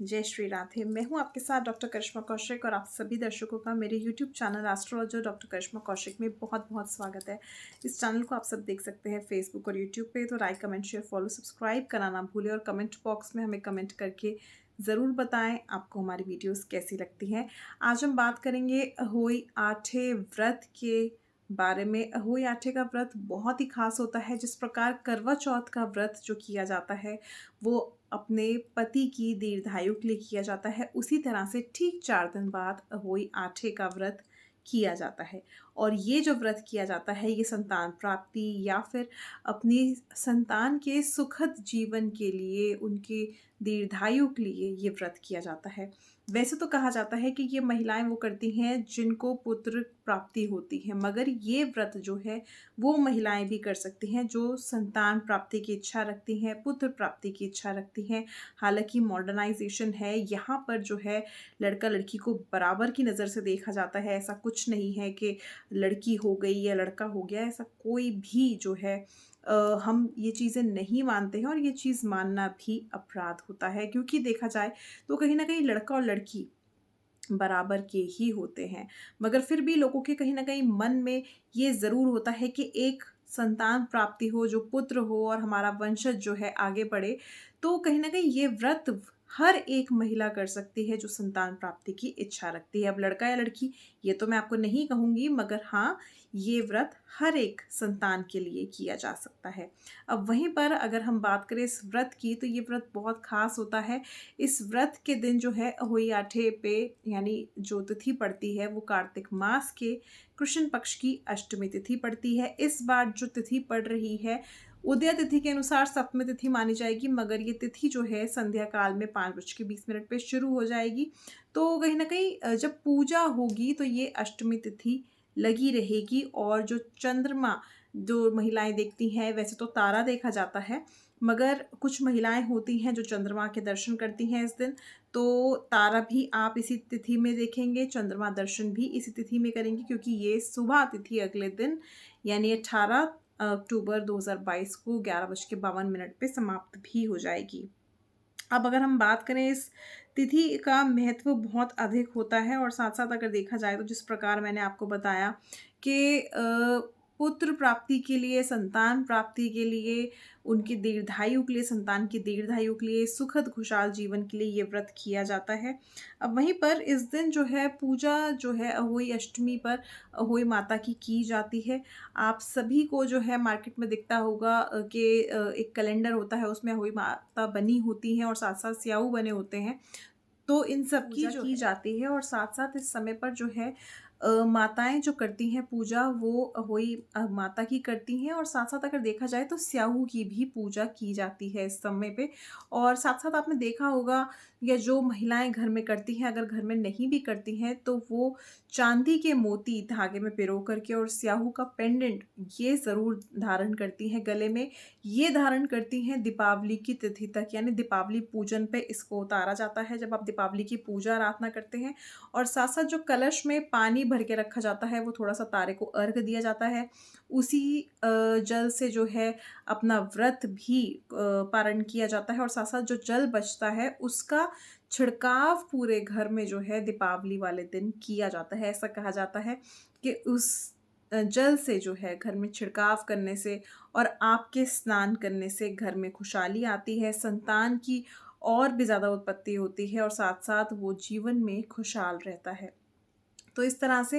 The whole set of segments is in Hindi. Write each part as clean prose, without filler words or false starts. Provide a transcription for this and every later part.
जय श्री राधे। मैं हूं आपके साथ डॉक्टर करिश्मा कौशिक और आप सभी दर्शकों का मेरे यूट्यूब चैनल एस्ट्रोलॉजर डॉक्टर करिश्मा कौशिक में बहुत बहुत स्वागत है। इस चैनल को आप सब देख सकते हैं फेसबुक और यूट्यूब पे, तो like comment share follow subscribe करना ना भूलें और कमेंट बॉक्स में हमें कमेंट करके ज़रूर बताएं आपको हमारी वीडियोस कैसी लगती हैं। आज हम बात करेंगे अहोई आठे व्रत के बारे में। अहोई आठे का व्रत बहुत ही खास होता है। जिस प्रकार करवा चौथ का व्रत जो किया जाता है वो अपने पति की दीर्घायु के लिए किया जाता है, उसी तरह से ठीक 4 दिन बाद अहोई आठे का व्रत किया जाता है। और ये जो व्रत किया जाता है ये संतान प्राप्ति या फिर अपनी संतान के सुखद जीवन के लिए, उनके दीर्घायु के लिए ये व्रत किया जाता है। वैसे तो कहा जाता है कि ये महिलाएं वो करती हैं जिनको पुत्र प्राप्ति होती है, मगर ये व्रत जो है वो महिलाएं भी कर सकती हैं जो संतान प्राप्ति की इच्छा रखती हैं, पुत्र प्राप्ति की इच्छा रखती हैं। हालांकि मॉडर्नाइजेशन है, यहाँ पर जो है लड़का लड़की को बराबर की नज़र से देखा जाता है। ऐसा कुछ नहीं है कि लड़की हो गई या लड़का हो गया, ऐसा कोई भी जो है हम ये चीज़ें नहीं मानते हैं और ये चीज़ मानना भी अपराध होता है, क्योंकि देखा जाए तो कहीं ना कहीं लड़का और लड़की बराबर के ही होते हैं। मगर फिर भी लोगों के कहीं न कहीं मन में ये ज़रूर होता है कि एक संतान प्राप्ति हो, जो पुत्र हो और हमारा वंशज जो है आगे बढ़े। तो कहीं न कहीं ये व्रत हर एक महिला कर सकती है जो संतान प्राप्ति की इच्छा रखती है। अब लड़का या लड़की ये तो मैं आपको नहीं कहूँगी, मगर हाँ, ये व्रत हर एक संतान के लिए किया जा सकता है। अब वहीं पर अगर हम बात करें इस व्रत की, तो ये व्रत बहुत ख़ास होता है। इस व्रत के दिन जो है अहोई आठे पे, यानी जो तिथि पड़ती है वो कार्तिक मास के कृष्ण पक्ष की अष्टमी तिथि पड़ती है। इस बार जो तिथि पड़ रही है उदय तिथि के अनुसार सप्तमी तिथि मानी जाएगी, मगर ये तिथि जो है संध्या काल में 5:20 पे शुरू हो जाएगी। तो कहीं ना कहीं जब पूजा होगी तो ये अष्टमी तिथि लगी रहेगी। और जो चंद्रमा जो महिलाएं देखती हैं, वैसे तो तारा देखा जाता है, मगर कुछ महिलाएं होती हैं जो चंद्रमा के दर्शन करती हैं इस दिन। तो तारा भी आप इसी तिथि में देखेंगे, चंद्रमा दर्शन भी इसी तिथि में करेंगे, क्योंकि ये सुबह तिथि अगले दिन यानी 18 अक्टूबर 2022 को 11:52 पे समाप्त भी हो जाएगी। अब अगर हम बात करें, इस तिथि का महत्व बहुत अधिक होता है और साथ साथ अगर देखा जाए तो जिस प्रकार मैंने आपको बताया कि पुत्र प्राप्ति के लिए, संतान प्राप्ति के लिए, उनकी दीर्घायु के लिए, संतान की दीर्घायु के लिए, सुखद खुशहाल जीवन के लिए ये व्रत किया जाता है। अब वहीं पर इस दिन जो है पूजा जो है अहोई अष्टमी पर अहोई माता की जाती है। आप सभी को जो है मार्केट में दिखता होगा कि एक कैलेंडर होता है, उसमें अहोई माता बनी होती हैं और साथ साथ स्याऊ बने होते हैं। तो इन सब की जो की जाती है और साथ साथ इस समय पर जो है माताएं जो करती हैं पूजा, वो अहोई माता की करती हैं। और साथ साथ अगर देखा जाए तो स्याहू की भी पूजा की जाती है इस समय पे। और साथ साथ आपने देखा होगा, या जो महिलाएं घर में करती हैं, अगर घर में नहीं भी करती हैं तो वो चांदी के मोती धागे में पिरो करके और स्याहू का पेंडेंट ये ज़रूर धारण करती हैं गले में। ये धारण करती हैं दीपावली की तिथि तक, यानी दीपावली पूजन पे इसको उतारा जाता है जब आप दीपावली की पूजा आराधना करते हैं। और साथ साथ जो कलश में पानी भर के रखा जाता है वो थोड़ा सा तारे को अर्घ दिया जाता है। उसी जल से जो है अपना व्रत भी पारण किया जाता है। और साथ साथ जो जल बचता है उसका छिड़काव पूरे घर में जो है दीपावली वाले दिन किया जाता है। ऐसा कहा जाता है कि उस जल से जो है घर में छिड़काव करने से और आपके स्नान करने से घर में खुशहाली आती है, संतान की और भी ज़्यादा उत्पत्ति होती है और साथ साथ वो जीवन में खुशहाल रहता है। तो इस तरह से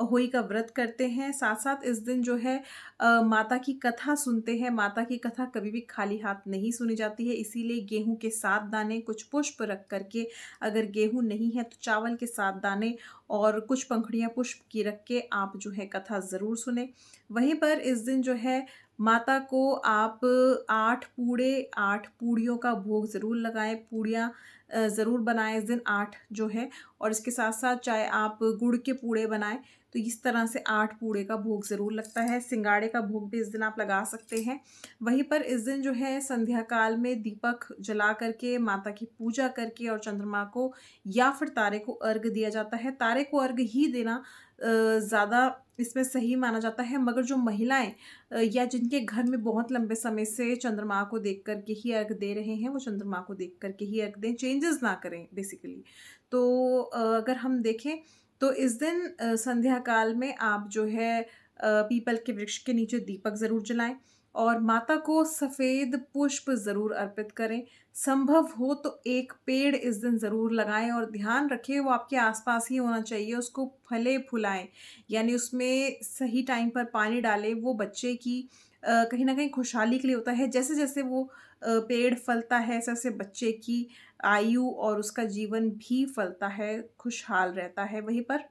होली का व्रत करते हैं। साथ साथ इस दिन जो है माता की कथा सुनते हैं। माता की कथा कभी भी खाली हाथ नहीं सुनी जाती है, इसीलिए गेहूं के 7 दाने, कुछ पुष्प रख करके, अगर गेहूं नहीं है तो चावल के 7 दाने और कुछ पंखुड़ियां पुष्प की रख के आप जो है कथा ज़रूर सुने। वहीं पर इस दिन जो है माता को आप 8 पूड़े, 8 पूड़ियों का भोग ज़रूर लगाएं। पूड़ियाँ ज़रूर बनाएं इस दिन 8 जो है। और इसके साथ साथ चाहे आप गुड़ के पूड़े बनाएं, तो इस तरह से 8 पूड़े का भोग ज़रूर लगता है। सिंगाड़े का भोग भी इस दिन आप लगा सकते हैं। वहीं पर इस दिन जो है संध्या काल में दीपक जला करके, माता की पूजा करके और चंद्रमा को या फिर तारे को अर्घ दिया जाता है। तारे को अर्घ ही देना ज़्यादा इसमें सही माना जाता है, मगर जो महिलाएँ या जिनके घर में बहुत लंबे समय से चंद्रमा को देख कर के ही अर्घ दे रहे हैं, वो चंद्रमा को देख कर के ही अर्घ दें, चेंजेस ना करें बेसिकली। तो अगर हम देखें तो इस दिन संध्या काल में आप जो है पीपल के वृक्ष के नीचे दीपक ज़रूर जलाएँ और माता को सफ़ेद पुष्प ज़रूर अर्पित करें। संभव हो तो एक पेड़ इस दिन ज़रूर लगाएँ और ध्यान रखें वो आपके आस-पास ही होना चाहिए, उसको फले-फुलाएँ, यानी उसमें सही टाइम पर पानी डालें, वो बच्चे की कहीं न कहीं खुशहाली के लिए होता है। जैसे-जैसे वो पेड़ फलता है, वैसे-वैसे बच्चे की आयु और उसका जीवन भी फलता है, खुशहाल रहता है। वहीं पर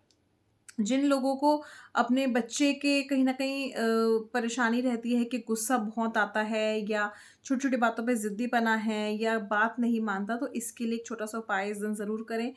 जिन लोगों को अपने बच्चे के कहीं न कहीं परेशानी रहती है कि गुस्सा बहुत आता है या छोटी-छोटी बातों पे ज़िद्दीपना है या बात नहीं मानता, तो इसके लिए एक छोटा-सा उपाय इस दिन ज़रूर करें।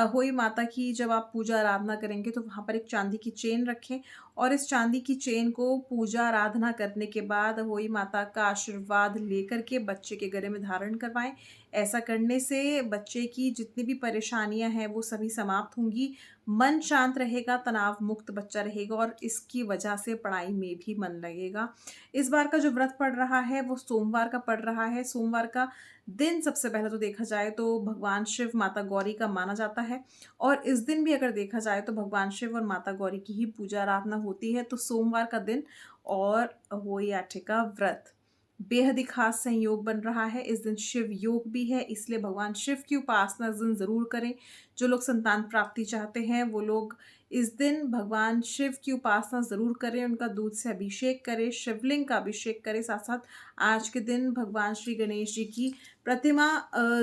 होई माता की जब आप पूजा आराधना करेंगे तो वहाँ पर एक चांदी की चेन रखें और इस चांदी की चेन को पूजा आराधना करने के बाद होई माता का आशीर्वाद लेकर के बच्चे के गले में धारण करवाएँ। ऐसा करने से बच्चे की जितनी भी परेशानियाँ हैं, वो सभी समाप्त होंगी। मन शांत रहेगा, तनाव मुक्त बच्चा रहेगा और इसकी वजह से पढ़ाई में भी मन लगेगा। इस बार का जो व्रत पड़ रहा है वो सोमवार का पड़ रहा है। सोमवार का दिन सबसे पहले तो देखा जाए तो भगवान शिव, माता गौरी का माना जाता है और इस दिन भी अगर देखा जाए तो भगवान शिव और माता गौरी की ही पूजा आराधना होती है। तो सोमवार का दिन और होई आटे का व्रत बेहद ही खास संयोग बन रहा है। इस दिन शिव योग भी है, इसलिए भगवान शिव की उपासना इस दिन ज़रूर करें। जो लोग संतान प्राप्ति चाहते हैं, वो लोग इस दिन भगवान शिव की उपासना ज़रूर करें, उनका दूध से अभिषेक करें, शिवलिंग का अभिषेक करें। साथ-साथ आज के दिन भगवान श्री गणेश जी की प्रतिमा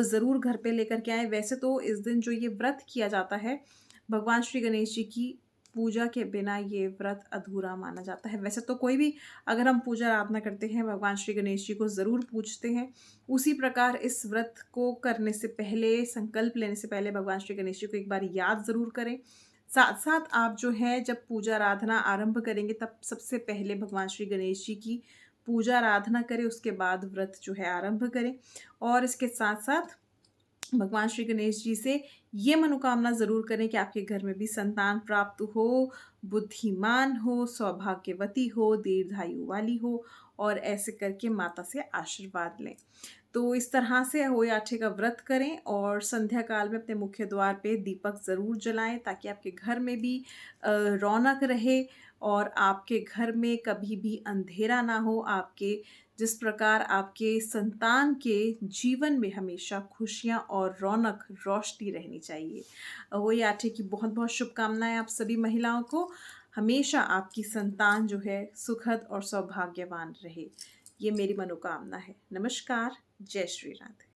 ज़रूर घर पे लेकर के आएँ। वैसे तो इस दिन जो ये व्रत किया जाता है, भगवान श्री गणेश जी की पूजा के बिना ये व्रत अधूरा माना जाता है। वैसे तो कोई भी अगर हम पूजा आराधना करते हैं, भगवान श्री गणेश जी को ज़रूर पूजते हैं। उसी प्रकार इस व्रत को करने से पहले, संकल्प लेने से पहले भगवान श्री गणेश जी को एक बार याद ज़रूर करें। साथ-साथ आप जो है जब पूजा आराधना आरंभ करेंगे तब सबसे पहले भगवान श्री गणेश जी की पूजा आराधना करें, उसके बाद व्रत जो है आरंभ करें और इसके साथ-साथ भगवान श्री गणेश जी से ये मनोकामना ज़रूर करें कि आपके घर में भी संतान प्राप्त हो, बुद्धिमान हो, सौभाग्यवती हो, दीर्घायु वाली हो और ऐसे करके माता से आशीर्वाद लें। तो इस तरह से होई आटे का व्रत करें और संध्या काल में अपने मुख्य द्वार पे दीपक ज़रूर जलाएँ ताकि आपके घर में भी रौनक रहे और आपके घर में कभी भी अंधेरा ना हो। आपके जिस प्रकार आपके संतान के जीवन में हमेशा खुशियाँ और रौनक, रोशनी रहनी चाहिए। होई आटे की बहुत-बहुत शुभकामनाएँ आप सभी महिलाओं को। हमेशा आपकी संतान जो है सुखद और सौभाग्यवान रहे। ये मेरी मनोकामना है। नमस्कार, जय श्री राधे।